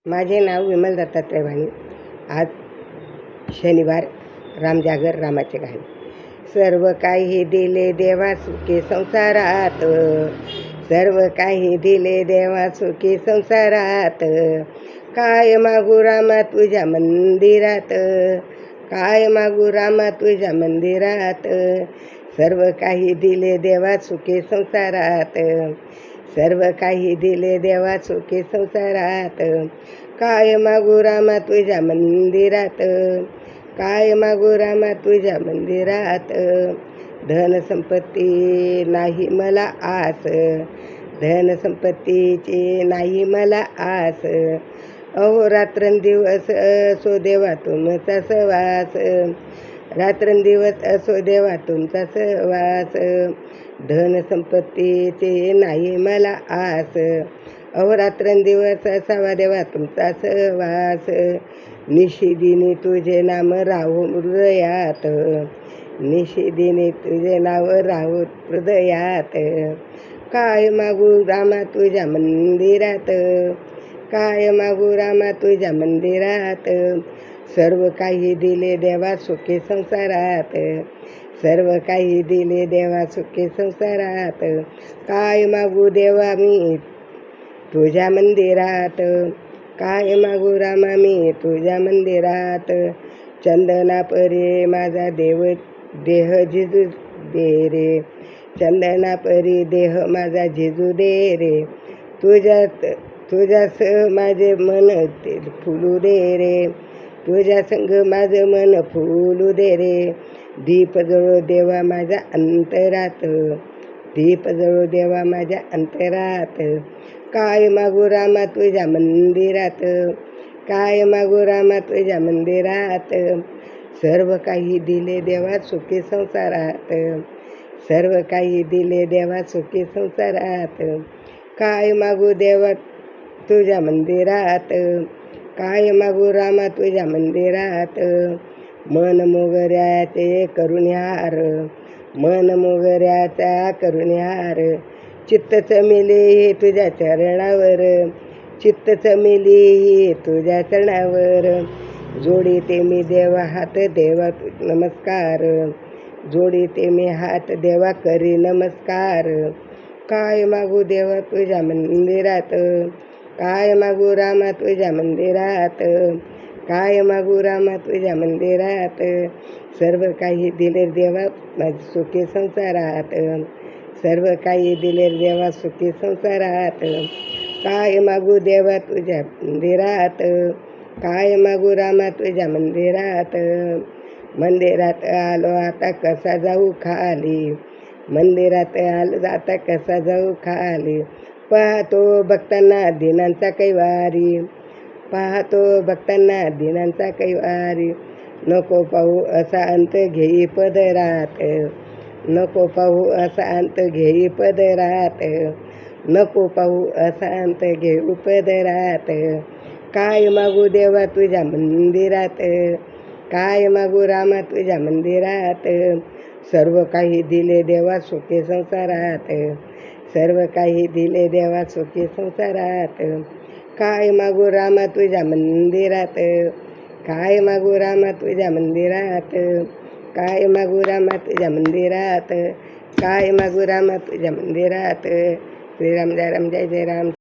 माझे नाव विमल दत्तात्रय वाणी. आज शनिवार, रामजागर, रामाचे गाणे. सर्व काही दिले देवा सुखी संसारात, सर्व काही दिले देवा सुखी संसारात. काय मागू रामा तुझ्या मंदिरात, काय मागू रामा तुझ्या मंदिरात. सर्व काही दिले देवा सुखी संसारात, सर्व काही दिले देवा सुखी संसारात. काय मागू रामा तुझ्या मंदिरात, काय मागू रामा तुझ्या मंदिरात. धन संपत्ती नाही मला आस, धन संपत्तीची नाही मला आस. अहो रात्रंदिवस असो देवा तुमचा सहवास, रात्रंदिवस असो देवा तुमचा सहवास. धन संपत्तीचे नाही मला आस, अहो रात्रंदिवस असावा देवा तुमचा सहवास. निशिदिनी तुझे नाम राहो हृदयात, निशिदिनी तुझे नाव राहो हृदयात. काय मागू रामा तुझ्या मंदिरात, काय मागू रामा तुझ्या मंदिरात. सर्व काही दिले देवा सुखी संसारात, सर्व काही दिले देवा सुखी संसारात. काय मागू देवा मी तुझ्या मंदिरात, काय मागू रामा मी तुझ्या मंदिरात. चंदना परी माझा देह झिजू दे रे, चंदना परी देह माझा झिजू दे रे. तुझ्यास माझे मन फुलू दे रे, तुझ्या संग माझं मन फुलू दे रे. दीप जळो देवा माझ्या अंतरात, दीप जळो देवा माझ्या अंतरात. काय मागू रामा तुझ्या मंदिरात, काय मागू रामा तुझ्या मंदिरात. सर्व काही दिले देवा सुखी संसारात, सर्व काही दिले देवा सुखी संसारात. काय मागू देवा तुझ्या मंदिरात, काय मागू रामा तुझ्या मंदिरात. मन मोगऱ्याचे करून हार, मन मोगऱ्याचा करून हार. चित्त चमेली तुझ्या चरणावर, चित्त चमेली तुझ्या चरणावर. जोडीते मी देवा हात देवा नमस्कार, जोडीते मी हात देवा करी नमस्कार. काय मागू देवा तुझ्या मंदिरात, काय मागू रामा तुझ्या मंदिरात, काय मागू रामा तुझ्या मंदिरात. सर्व काही दिले देवा माझ्या सुखी संसारात, सर्व काही दिले देवा सुखी संसारात. काय मागू देवा तुझ्या मंदिरात, काय मागू रामा तुझ्या मंदिरात. मंदिरात आलो आता कसा जाऊ खाली, मंदिरात आलो आता कसा जाऊ खाली. पाहतो बघताना दिनांचा कैवारी, पाहतो बघताना दिनांचा कैवारी. नको पाहू असा अंत घेई पदरात, नको पाहू असा अंत घेई पदरात, नको पाहू असा अंत घेऊ पदरात. काय मागू देवा तुझ्या मंदिरात, काय मागू रामा तुझ्या मंदिरात. सर्व काही दिले देवा सुखी संसारात, सर्व काही दिले देवा सुखी संसारात. काय मागू रामा तुझ्या मंदिरात, काय मागू रामा तुझ्या मंदिरात, काय मागू रामा तुझ्या मंदिरात, काय मागू रामा तुझ्या मंदिरात. श्रीराम जय राम, जय जय राम.